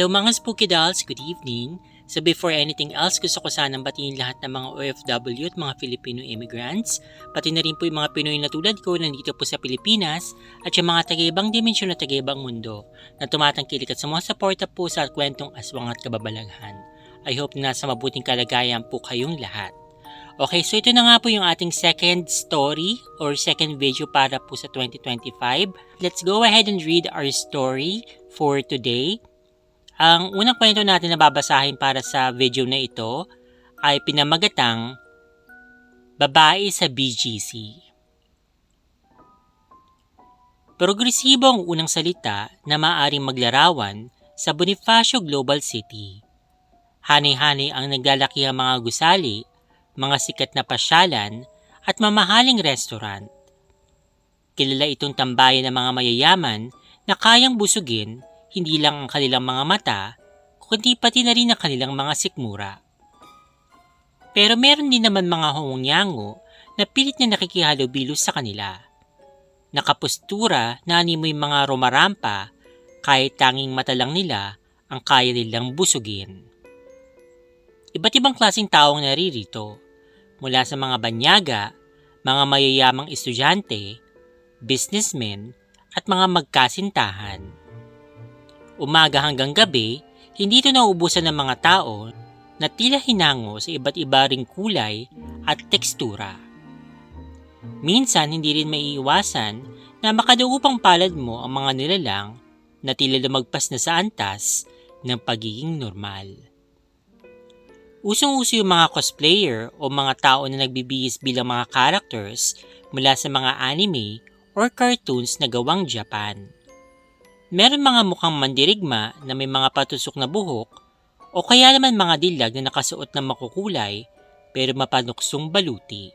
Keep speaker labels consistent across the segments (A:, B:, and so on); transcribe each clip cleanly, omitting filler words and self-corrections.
A: Hello mga spooky dolls, good evening. So before anything else, gusto ko sanang batiin lahat ng mga OFW at mga Filipino immigrants, pati na rin po yung mga Pinoy na tulad ko nandito po sa Pilipinas at yung mga taga-ibang dimensyon at taga-ibang mundo na tumatangkilik at sumusuporta po sa kwentong aswang at kababalaghan. I hope na nasa mabuting kalagayan po kayong lahat. Okay, so ito na nga po yung ating second story or second video para po sa 2025. Let's go ahead and read our story for today. Ang unang kwento natin na babasahin para sa video na ito ay pinamagatang Babae sa BGC. Progresibo ang unang salita na maaaring maglarawan sa Bonifacio Global City. Hanay-hanay ang naglalakihang mga gusali, mga sikat na pasyalan at mamahaling restaurant. Kilala itong tambayan ng mga mayayaman na kayang busugin hindi lang ang kanilang mga mata, kundi pati na rin ang kanilang mga sikmura. Pero meron din naman mga hongonyango na pilit na nakikihalubilo sa kanila. Nakapustura na animoy mga rumarampa kahit tanging mata lang nila ang kaya nilang busugin. Iba't ibang klaseng tao ang naririto, mula sa mga banyaga, mga mayayamang estudyante, businessmen at mga magkasintahan. Umaga hanggang gabi, hindi ito nauubusan ng mga tao na tila hinango sa iba't iba ring kulay at tekstura. Minsan hindi rin maiiwasan na makadaupang palad mo ang mga nilalang na tila lumagpas na sa antas ng pagiging normal. Usong-uso yung mga cosplayer o mga tao na nagbibihis bilang mga characters mula sa mga anime or cartoons na gawang Japan. Meron mga mukhang mandirigma na may mga patusok na buhok o kaya naman mga dilag na nakasuot ng makukulay pero mapanuksong baluti.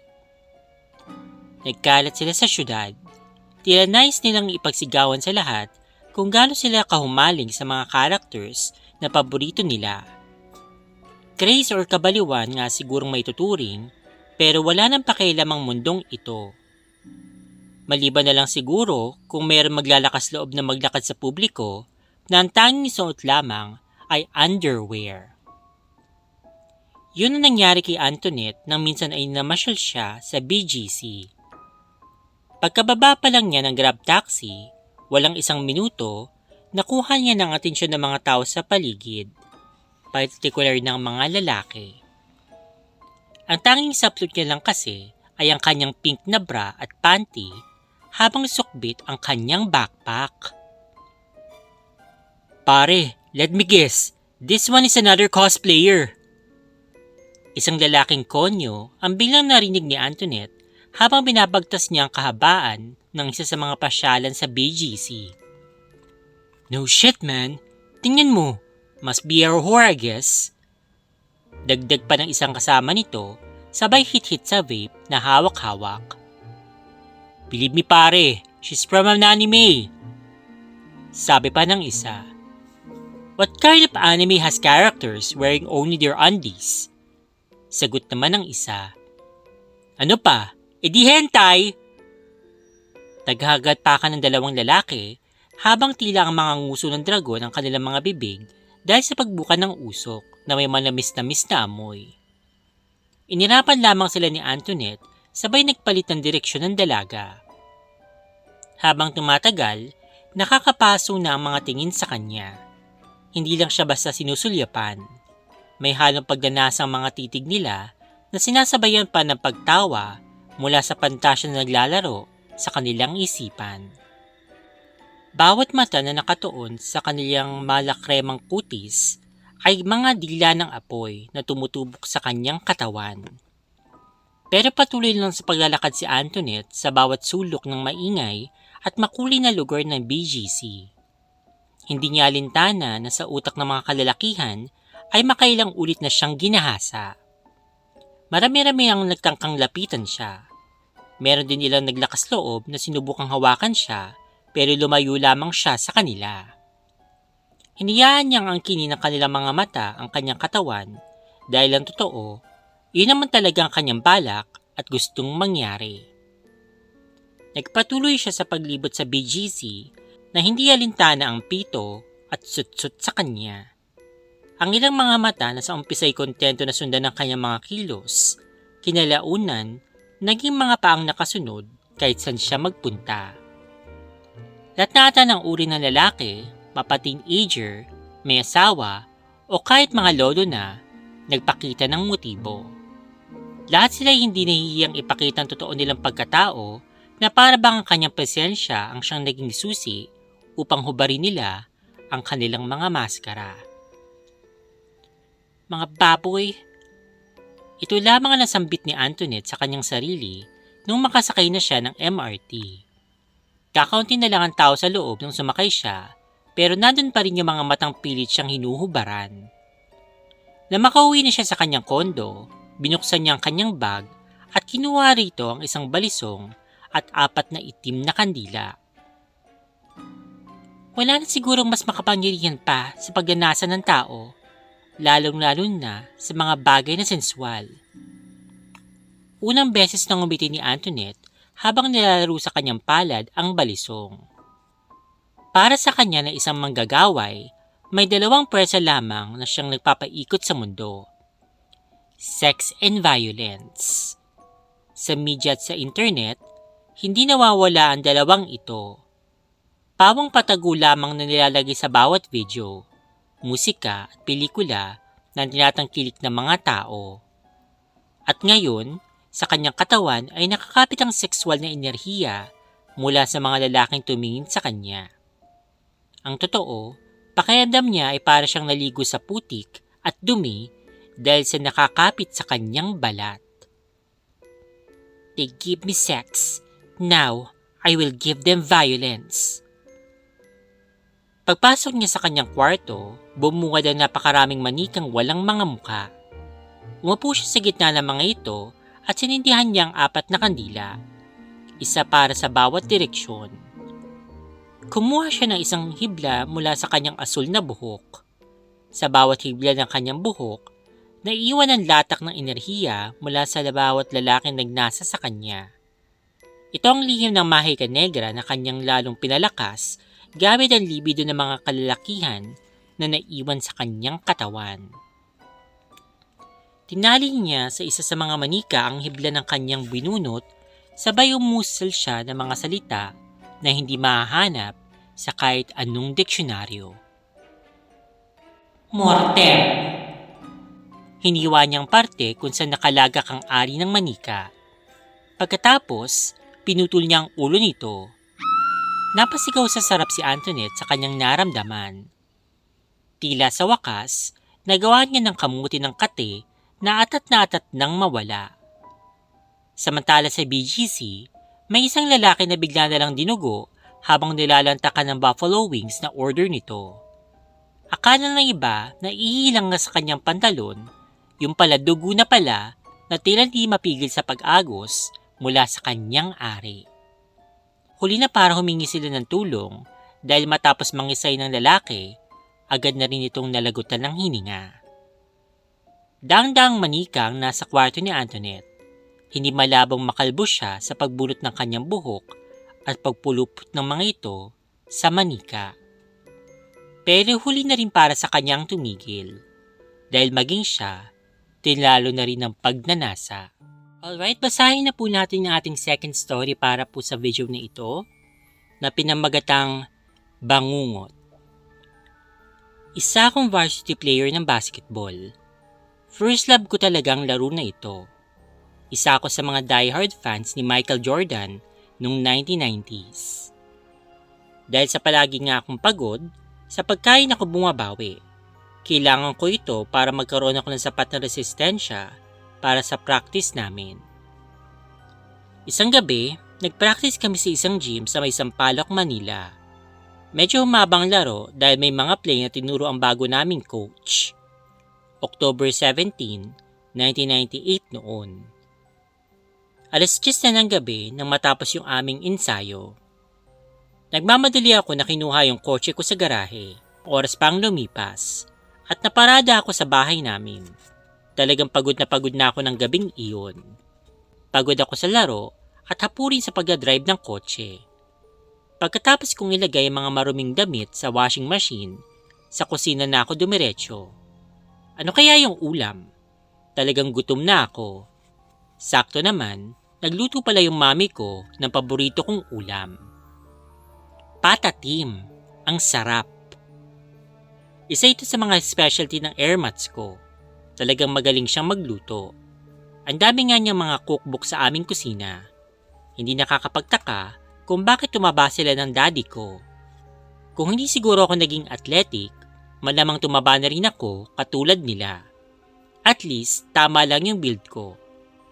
A: Nagkalat sila sa syudad. Tila nais nilang ipagsigawan sa lahat kung gaano sila kahumaling sa mga characters na paborito nila. Craze or kabaliwan nga sigurong may tuturing pero wala nang pakialam ang mundong ito. Maliban na lang siguro kung mayroong maglalakas loob na maglakad sa publiko na ang tanging suot lamang ay underwear. Yun ang nangyari kay Antoinette nang minsan ay namasyal siya sa BGC. Pagkababa pa lang niya ng grab taxi, walang isang minuto, nakuha niya ng atensyon ng mga tao sa paligid, partikular ng mga lalaki. Ang tanging saplot niya lang kasi ay ang kanyang pink na bra at panty habang sukbit ang kanyang backpack. Pare, let me guess, this one is another cosplayer. Isang lalaking konyo ang biglang narinig ni Antoinette habang binabagtas niya ang kahabaan ng isa sa mga pasyalan sa BGC. No shit man, tingnan mo, must be our whore I guess. Dagdag pa ng isang kasama nito, sabay hit-hit sa vape na hawak-hawak. Believe me pare, she's from an anime. Sabi pa ng isa. What kind of anime has characters wearing only their undies? Sagot naman ng isa. Ano pa? Edi hentai! Naghagatpakan ng dalawang lalaki habang tila ang mga nguso ng dragon ang kanilang mga bibig dahil sa pagbuka ng usok na may manamis-namis na amoy. Inirapan lamang sila ni Antoinette sabay nagpalit ng direksyon ng dalaga. Habang tumatagal, nakakapaso na ang mga tingin sa kanya. Hindi lang siya basta sinusulyapan. May halong pagdanasang mga titig nila na sinasabayan pa ng pagtawa mula sa pantasya na naglalaro sa kanilang isipan. Bawat mata na nakatuon sa kanilang malakremang kutis ay mga dila ng apoy na tumutubok sa kanyang katawan. Pero patuloy lang sa paglalakad si Antoinette sa bawat sulok ng maingay at makulay na lugar ng BGC. Hindi niya alintana na sa utak ng mga kalalakihan ay makailang ulit na siyang ginahasa. Marami-rami ang nagtangkang lapitan siya. Meron din ilang naglakas loob na sinubukang hawakan siya pero lumayo lamang siya sa kanila. Hinayaan niyang angkinin ng kanilang mga mata ang kanyang katawan dahil ang totoo, yun naman talaga ang kanyang balak at gustong mangyari. Nagpatuloy siya sa paglibot sa BGC na hindi alintana ang pito at sutsut sa kanya. Ang ilang mga mata na sa umpisa ay kontento na sundan ng kanyang mga kilos, kinalaunan, naging mga paang nakasunod kahit saan siya magpunta. Lahat na ata ng uri ng lalaki, mapa-teenager, may asawa, o kahit mga lolo na, nagpakita ng motibo. Lahat sila hindi nahihiyang ipakita ang totoo nilang pagkatao na para bang ang kanyang presensya ang siyang naging susi upang hubarin nila ang kanilang mga maskara. Mga baboy, ito lamang ang nasambit ni Antoinette sa kanyang sarili nung makasakay na siya ng MRT. Kakaunti na lang ang tao sa loob nung sumakay siya, pero nandun pa rin yung mga matang pilit siyang hinuhubaran. Na makauwi na siya sa kanyang kondo, binuksan niya ang kanyang bag at kinuha rito ang isang balisong at 4 na itim na kandila. Wala na sigurong mas makapangyarihan pa sa pagnanasa ng tao, lalong-lalo na sa mga bagay na sensual. Unang beses nang umiti ni Antoinette habang nilalaro sa kanyang palad ang balisong. Para sa kanya na isang manggagaway, may 2 pwersa lamang na siyang nagpapaikot sa mundo. Sex and violence. Sa media at sa internet, hindi nawawala ang 2 ito. Pawang patago lamang na nilalagay sa bawat video, musika at pelikula na tinatangkilik ng mga tao. At ngayon, sa kanyang katawan ay nakakapit ang sexual na enerhiya mula sa mga lalaking tumingin sa kanya. Ang totoo, pakiramdam niya ay para siyang naligo sa putik at dumi dahil sa nakakapit sa kanyang balat. They give me sex. Now, I will give them violence. Pagpasok niya sa kanyang kwarto, bumungad ang napakaraming manikang walang mga mukha. Umupo siya sa gitna ng mga ito at sinindihan niya ang 4 na kandila, isa para sa bawat direksyon. Kumuha siya ng isang hibla mula sa kanyang asul na buhok. Sa bawat hibla ng kanyang buhok, naiiwan ang latak ng enerhiya mula sa bawat lalaking nagnasa sa kanya. Ito ang lihim ng mahika negra na kanyang lalong pinalakas gamit ang libido ng mga kalalakihan na naiwan sa kanyang katawan. Tinali niya sa isa sa mga manika ang hibla ng kanyang binunot, sabay umusal siya ng mga salita na hindi mahahanap sa kahit anong diksyonaryo. Mortem! Hiniwa niyang parte kung saan nakalagak ang ari ng manika. Pagkatapos, pinutol niya ang ulo nito. Napasigaw sa sarap si Antoinette sa kanyang naramdaman. Tila sa wakas, nagawa niya ng kamuti ng kate na atat nang mawala. Samantala sa BGC, may isang lalaki na bigla na lang dinugo habang nilalantakan ng buffalo wings na order nito. Akala ng iba na ihilang nga sa kanyang pantalon, yung pala dugo na pala na tila di mapigil sa pag-agos mula sa kanyang ari. Huli na para humingi sila ng tulong dahil matapos mangisay ng lalaki, agad na rin itong nalagutan ng hininga. Daang-daang manika ang nasa kwarto ni Antoinette. Hindi malabong makalbo siya sa pagbunot ng kanyang buhok at pagpulupot ng mga ito sa manika. Pero huli na rin para sa kanyang tumigil dahil maging siya, tinalo na rin ng pagnanasa. Alright, basahin na po natin ang ating second story para po sa video na ito na pinamagatang Bangungot. Isa akong varsity player ng basketball. First love ko talagang laro na ito. Isa ako sa mga diehard fans ni Michael Jordan noong 1990s. Dahil sa palagi nga akong pagod, sa pagkain ako bumabawi. Kailangan ko ito para magkaroon ako ng sapat na resistensya para sa practice namin. Isang gabi, nagpractice kami sa isang gym sa may Sampaloc, Manila. Medyo humabang laro dahil may mga play na tinuro ang bago naming coach. October 17, 1998 noon. Alas 10 na ng gabi nang matapos yung aming ensayo. Nagmamadali ako na kinuha yung kotse ko sa garahe. Oras pang lumipas. At naparada ako sa bahay namin. Talagang pagod na ako ng gabing iyon. Pagod ako sa laro at hapurin sa pagdadrive ng kotse. Pagkatapos kong ilagay ang mga maruming damit sa washing machine, sa kusina na ako dumiretso. Ano kaya yung ulam? Talagang gutom na ako. Sakto naman, nagluto pala yung mami ko ng paborito kong ulam. Patatim. Ang sarap. Isa ito sa mga specialty ng airmats ko. Talagang magaling siyang magluto. Ang dami nga niyang mga cookbook sa aming kusina. Hindi nakakapagtaka kung bakit tumaba sila ng daddy ko. Kung hindi siguro ako naging athletic, malamang tumaba na rin ako katulad nila. At least, tama lang yung build ko.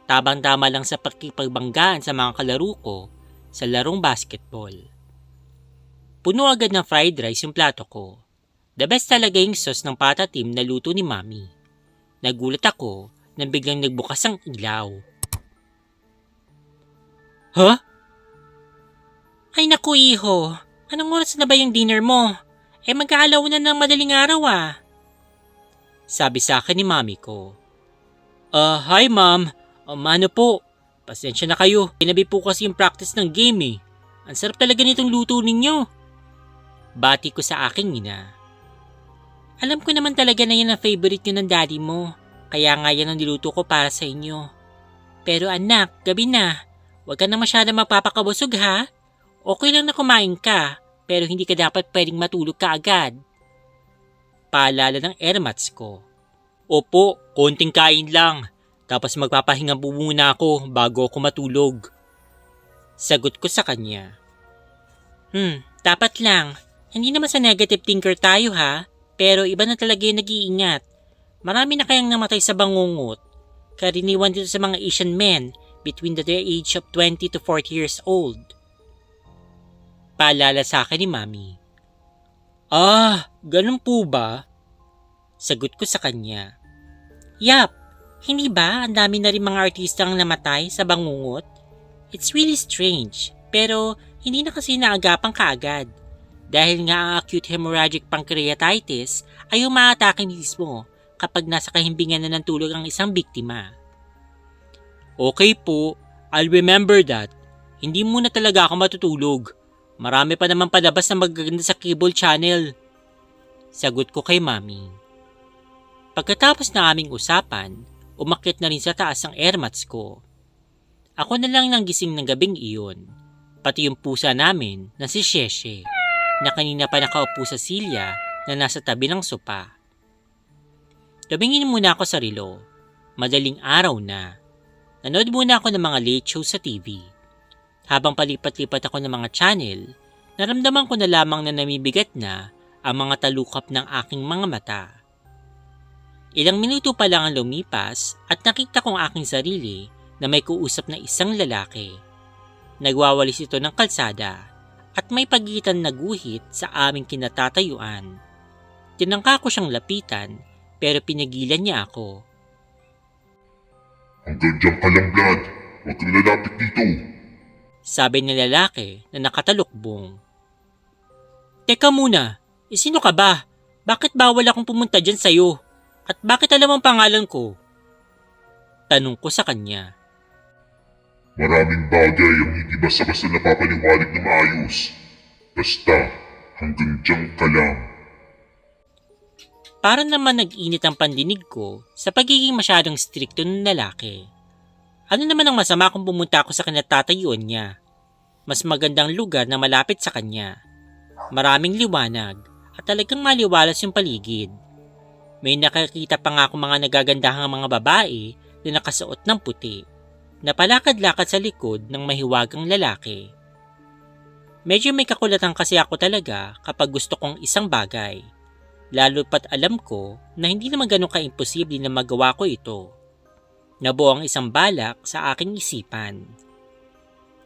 A: Tabang-tama lang sa pakipagbanggaan sa mga kalaro ko sa larong basketball. Puno agad ng fried rice yung plato ko. The best talaga yung sauce ng patatim na luto ni mami. Nagulat ako nang biglang nagbukas ang ilaw. Huh? Ay naku iho, anong oras na ba yung dinner mo? Mag-aalaw na ng madaling araw ah. Sabi sa akin ni mami ko. Hi ma'am. Ano po? Pasensya na kayo. Ginabi po kasi yung practice ng game eh. Ang sarap talaga nitong luto ninyo. Bati ko sa aking ina. Alam ko naman talaga na yan ang favorite nyo ng daddy mo. Kaya nga yan ang niluto ko para sa inyo. Pero anak, gabi na. Huwag ka na masyadong magpapakabusog ha. Okay lang na kumain ka, pero hindi ka dapat pwedeng matulog ka agad. Paalala ng airmats ko. Opo, konting kain lang. Tapos magpapahinga po muna ako bago ako matulog. Sagot ko sa kanya. Dapat lang. Hindi naman sa negative thinker tayo ha, pero iba na talaga yung nag-iingat. Marami na kayang namatay sa bangungot. Karaniwan dito sa mga Asian men between the age of 20 to 40 years old. Paalala sa akin ni mami. Ganun po ba? Sagot ko sa kanya. Yap, hindi ba ang dami na rin mga artistang namatay sa bangungot? It's really strange, pero hindi na kasi naagapang kaagad. Dahil nga ang acute hemorrhagic pancreatitis ay umaatake mismo kapag nasa kahimbingan na ng tulog ang isang biktima. Okay po, I'll remember that. Hindi muna talaga ako matutulog. Marami pa naman palabas na magaganda sa cable channel. Sagot ko kay mami. Pagkatapos ng aming usapan, umakyat na rin sa taas ang airmats ko. Ako na lang nang gising ng gabing iyon, pati yung pusa namin na si Sheshe, na kanina pa nakaupo sa silya na nasa tabi ng sopa. Tumingin muna ako sa relo. Madaling araw na. Nanood muna ako ng mga late shows sa TV. Habang palipat-lipat ako ng mga channel, naramdaman ko na lamang na namibigat na ang mga talukap ng aking mga mata. Ilang minuto pa lang ang lumipas at nakita kong aking sarili na may kuusap na isang lalaki. Nagwawalis ito ng kalsada at may pagitan na guhit sa aming kinatatayuan. Tinangka ko siyang lapitan pero pinagilan niya ako.
B: Hanggang dyan ka lang, Vlad. Huwag kang lalapit dito.
A: Sabi ng lalaki na nakatalukbong. Teka muna, sino ka ba? Bakit bawal akong pumunta dyan sa'yo? At bakit alam ang pangalan ko? Tanong ko sa kanya.
B: Maraming bagay ang hindi basta-basta napapaliwanag na maayos. Basta, hanggang dyan ka lang.
A: Para naman nag-init ang pandinig ko sa pagiging masyadong strikto ng lalaki. Ano naman ang masama kung pumunta ako sa kinatatayuan niya? Mas magandang lugar na malapit sa kanya. Maraming liwanag at talagang maliwalas yung paligid. May nakakita pa nga ako mga nagagandahang mga babae na nakasuot ng puti, na palakad-lakad sa likod ng mahiwagang lalaki. Medyo may kakulatan kasi ako talaga kapag gusto kong isang bagay. Lalo pat alam ko na hindi naman ganun ka-imposible na magawa ko ito. Nabuo ang isang balak sa aking isipan.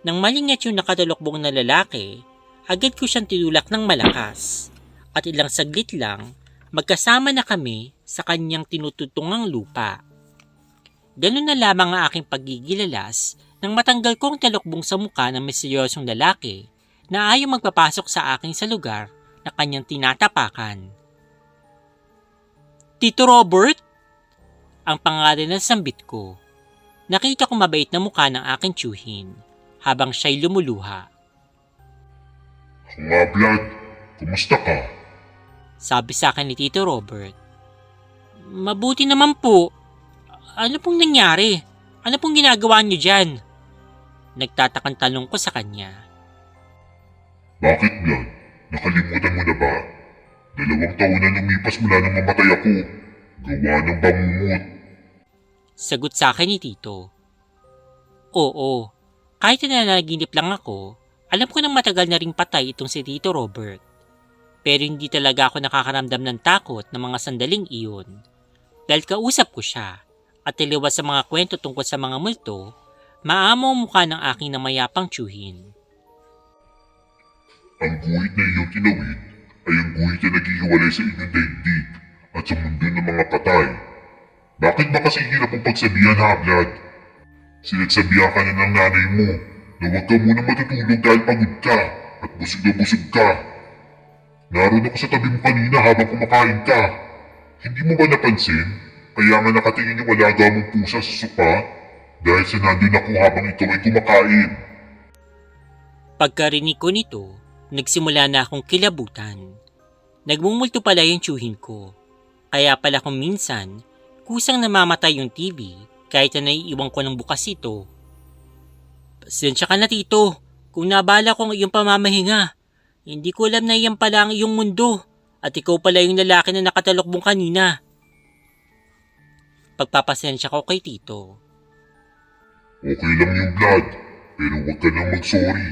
A: Nang malingat yung nakatulokbong na lalaki, agad ko siyang tinulak ng malakas. At ilang saglit lang, magkasama na kami sa kanyang tinututungang lupa. Ganun na lamang ang aking paggigilalas nang matanggal ko ang talokbong sa mukha ng misteryosong lalaki na ayaw magpapasok sa akin sa lugar na kanyang tinatapakan. Tito Robert? Ang pangalan ng sambit ko. Nakita ko mabait na mukha ng aking tiyuhin habang siya'y lumuluha.
B: Ako nga, Vlad. Kumusta ka?
A: Sabi sa akin ni Tito Robert. Mabuti naman po. Ano pong nangyari? Ano pong ginagawa niyo dyan? Nagtatakang tanong ko sa kanya.
B: Bakit Vlad? Nakalimutan mo na ba? 2 taon na lumipas mula nang mamatay ako. Gawa ng bangungot.
A: Sagot sa akin ni Tito. Oo, kahit na nanaginip lang ako, alam ko nang matagal na ring patay itong si Tito Robert. Pero hindi talaga ako nakakaramdam ng takot ng mga sandaling iyon. Dahil kausap ko siya at tiliwas sa mga kwento tungkol sa mga multo, maamo ang mukha ng aking namayapang tiyuhin.
B: Ang guhit na iyong tinawid ay ang guhit na naghihiwalay sa inyong daigdig at sa mundo ng mga patay. Bakit ba kasi hirap ang pagsabihan ha, Vlad? Sinagsabihan ka na ng nanay mo na huwag ka muna matutulog dahil pagod ka at busog na busog ka. Naroon ako sa tabi mo kanina habang kumakain ka. Hindi mo ba napansin? Kaya nga nakatingin yung alaga mong pusa sa sopa dahil sa nandun ako habang ikaw ay kumakain.
A: Pagkarinig ko nito, nagsimula na akong kilabutan. Nagmumulto pala yung tiyuhin ko. Kaya pala kung minsan, kusang namamatay yung TV kahit na naiiwan ko ng bukas ito. Pasensya ka na Tito, kung nabala ko ang iyong pamamahinga. Hindi ko alam na iyan pala ang iyong mundo at ikaw pala yung lalaki na nakatalokbong kanina. Pagpapasensya ko kay Tito.
B: Okay lang yung Vlad, pero huwag ka nang mag-sorry.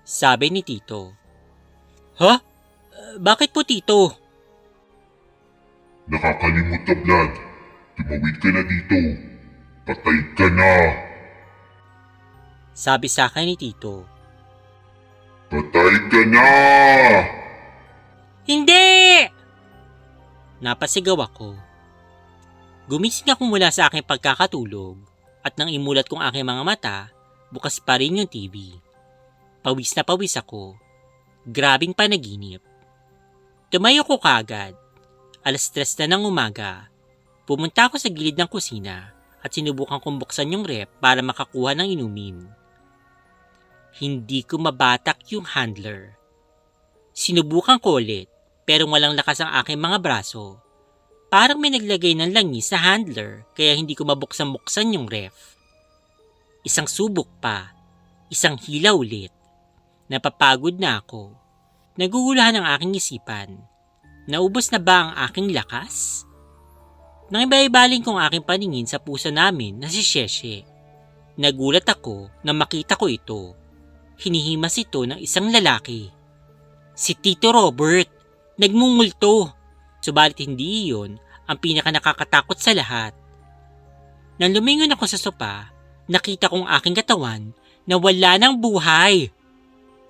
A: Sabi ni Tito. Ha? Bakit po Tito?
B: Nakakalimot ka Vlad, tumawid ka na dito. Patay ka na.
A: Sabi sa akin ni Tito.
B: Patay ka na!
A: Hindi! Napasigaw ako. Gumising ako mula sa aking pagkakatulog at nang imulat kong aking mga mata, bukas pa rin yung TV. Pawis na pawis ako. Grabing panaginip. Tumayo ko kaagad. 3:00 na ng umaga. Pumunta ako sa gilid ng kusina at sinubukan kong buksan yung rep para makakuha ng inumin. Hindi ko mabatak yung handler. Sinubukan ko ulit pero walang lakas ang aking mga braso. Parang may naglagay ng langis sa handler kaya hindi ko mabuksan-buksan yung ref. Isang subok pa. Isang hila ulit. Napapagod na ako. Naguguluhan ang aking isipan. Naubos na ba ang aking lakas? Nang ibaibaling kong aking paningin sa puso namin na si Sheshe. Nagulat ako na makita ko ito. Hinihimas ito ng isang lalaki. Si Tito Robert. Nagmumulto. Subalit hindi iyon ang pinaka nakakatakot sa lahat. Nang lumingon ako sa sopa, nakita kong aking katawan na wala ng buhay.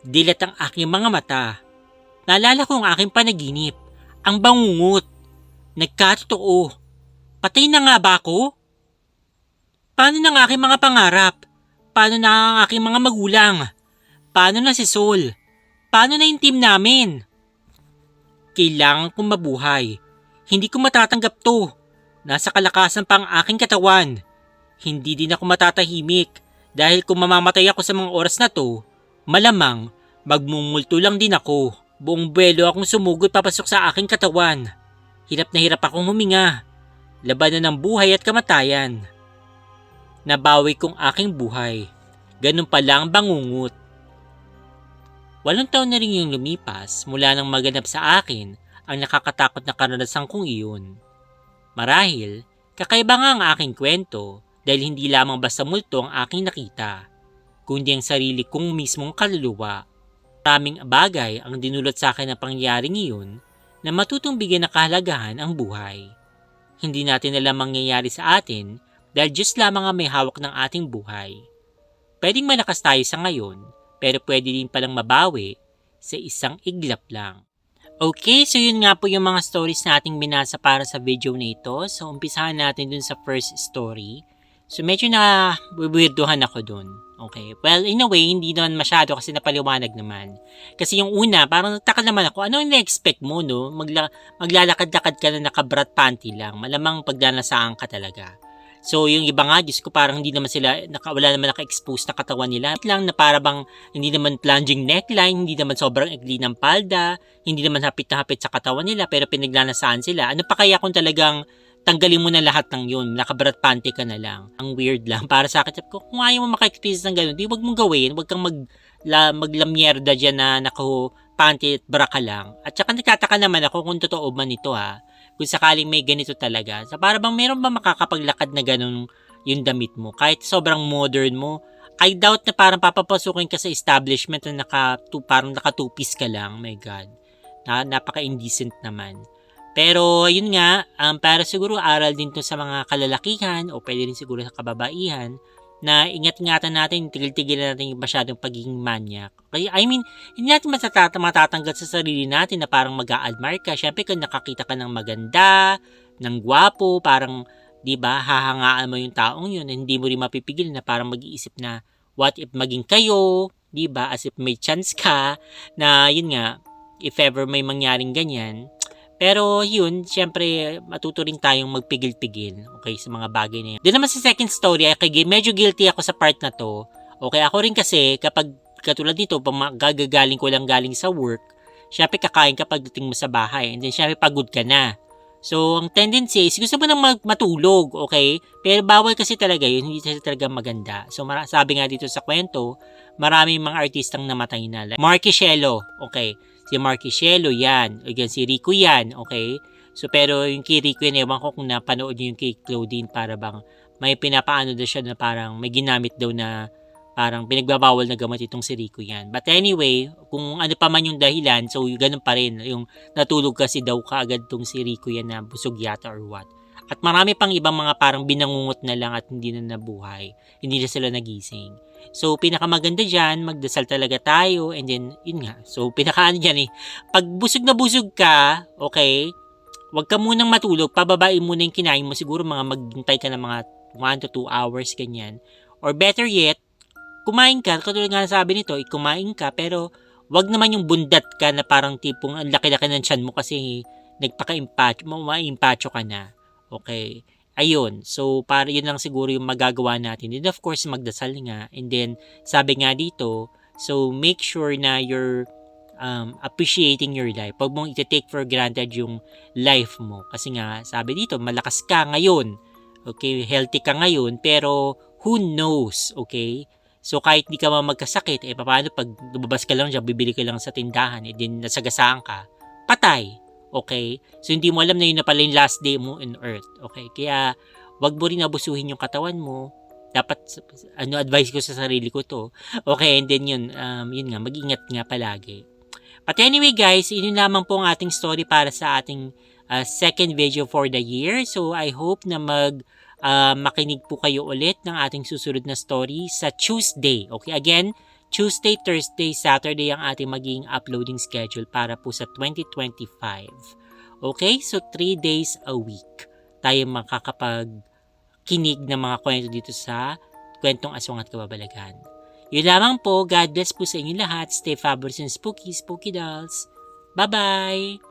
A: Dilat ang aking mga mata. Naalala ko ang aking panaginip. Ang bangungot. Nagkatotoo. Patay na nga ba ako? Paano na ang aking mga pangarap? Paano na ang aking mga magulang? Paano na si Sol? Paano na yung team namin? Kailangan kong mabuhay. Hindi ko matatanggap to. Nasa kalakasan pa ang aking katawan. Hindi din ako matatahimik dahil kung mamamatay ako sa mga oras na to, malamang magmumulto lang din ako. Buong buwelo akong sumugod papasok sa aking katawan. Hirap na hirap akong huminga. Labanan ng buhay at kamatayan. Nabawi kong aking buhay. Ganun pala ang bangungot. 8 taon na rin yung lumipas mula nang maganap sa akin ang nakakatakot na karanasan kong iyon. Marahil, kakaiba nga ang aking kwento dahil hindi lamang basta multo ang aking nakita, kundi ang sarili kong mismong kaluluwa. Maraming bagay ang dinulot sa akin na pangyayaring iyon na matutong bigyan ng kahalagahan ang buhay. Hindi natin alam mangyayari sa atin dahil Diyos lamang ang may hawak ng ating buhay. Pwedeng malakas tayo sa ngayon, pero pwede din palang mabawi sa isang iglap lang. Okay, so yun nga po yung mga stories nating binasa para sa video na ito. So umpisahan natin dun sa first story. So medyo na weirdohan ako dun. Okay, well in a way, hindi naman masyado kasi napaliwanag naman. Kasi yung una, parang nagtaka naman ako, ano yung na-expect mo, no? Maglalakad-lakad ka na naka-brat panty lang. Malamang pagdanasaan ka talaga. So, yung iba nga, Diyos ko, parang hindi naman sila, wala naman naka-expose na katawan nila. Lang na para bang hindi naman plunging neckline, hindi naman sobrang igli ng palda, hindi naman hapit na hapit sa katawan nila, pero pinaglanasaan sila. Ano pa kaya kung talagang tanggalin mo na lahat ng yun, nakabarat panty ka na lang. Ang weird lang. Para sa akin, kung ayaw mo maka-experience ng ganun, di wag mong gawin, wag kang maglamyerda dyan na panty at bra ka lang. At saka nagtataka naman ako kung totoo man ito ha. Kung sakaling may ganito talaga. So, para bang meron ba makakapaglakad na ganun yung damit mo? Kahit sobrang modern mo, I doubt na parang papapasukin ka sa establishment na parang naka two-piece ka lang. My God. Napaka-indecent naman. Pero, yun nga, para siguro aral din to sa mga kalalakihan o pwede rin siguro sa kababaihan na ingat-ingatan natin, tigil-tigilan natin yung masyadong pagiging manyak. Okay? I mean, hindi natin matatanggal sa sarili natin na parang mag-a-admire ka. Siyempre, kung nakakita ka ng maganda, ng gwapo, parang, di ba, hahangaan mo yung taong yun, hindi mo rin mapipigil na parang mag-iisip na, what if maging kayo, di ba, as if may chance ka, na yun nga, if ever may mangyaring ganyan. Pero yun, syempre matuto rin tayong magpigil-pigil, okay, sa mga bagay na yun. Doon naman sa second story, medyo guilty ako sa part na to. Okay, ako rin kasi kapag katulad dito, gagaling ko lang galing sa work, syempre kakain ka pagdating mo sa bahay, and then syempre pagod ka na. So, ang tendency is gusto mo nang matulog, okay? Pero bawal kasi talaga yun, hindi kasi talaga maganda. So, sabi nga dito sa kwento, maraming mga artistang namatay na. Like Marky Shelo, okay? Si Marky Shelo yan. O yan, si Rico yan. Okay? So, pero yung kay Rico yan, ewan ko kung napanood nyo yung kay Claudine para bang may pinapaano daw siya na parang may ginamit daw na parang pinagbabawal na gamot itong si Rico yan. But anyway, kung ano pa man yung dahilan, so ganun pa rin. Yung natulog kasi daw kaagad itong si Rico yan na busog yata or what. At marami pang ibang mga parang binangungot na lang at hindi na nabuhay. Hindi na sila nagising. So, pinakamaganda dyan, magdasal talaga tayo, and then, yun nga. So, pinakaano dyan pag busog na busog ka, okay, wag ka munang matulog, pababain muna yung kinain mo, siguro maghintay ka ng mga 1 to 2 hours, ganyan. Or better yet, kumain ka, katulad nga sabi nito, kumain ka, pero wag naman yung bundat ka na parang tipong ang laki-laki ng tiyan mo kasi maimpacho ka na. Okay. Ayun. So, para yun lang siguro yung magagawa natin. And of course, magdasal nga. And then, sabi nga dito, so make sure na you're appreciating your life. Huwag mong iti-take for granted yung life mo. Kasi nga, sabi dito, malakas ka ngayon. Okay? Healthy ka ngayon. Pero, who knows? Okay? So, kahit di ka magkasakit, paano pag lumabas ka lang dyan, bibili ka lang sa tindahan, then nasagasaan ka, patay. Okay? So, hindi mo alam na yun na pala yung last day mo on earth. Okay? Kaya, wag mo rin abusuhin yung katawan mo. Dapat, advice ko sa sarili ko to. Okay? And then yun nga, mag-ingat nga palagi. But anyway guys, yun lamang po ang ating story para sa ating second video for the year. So, I hope na makinig po kayo ulit ng ating susunod na story sa Tuesday. Okay? Again, Tuesday, Thursday, Saturday ang ating magiging uploading schedule para po sa 2025. Okay? So, 3 days a week tayo makakapagkinig ng mga kwento dito sa Kwentong Aswang at Kababalaghan. Yun lamang po. God bless po sa inyo lahat. Stay fabulous and spooky, spooky dolls. Bye-bye!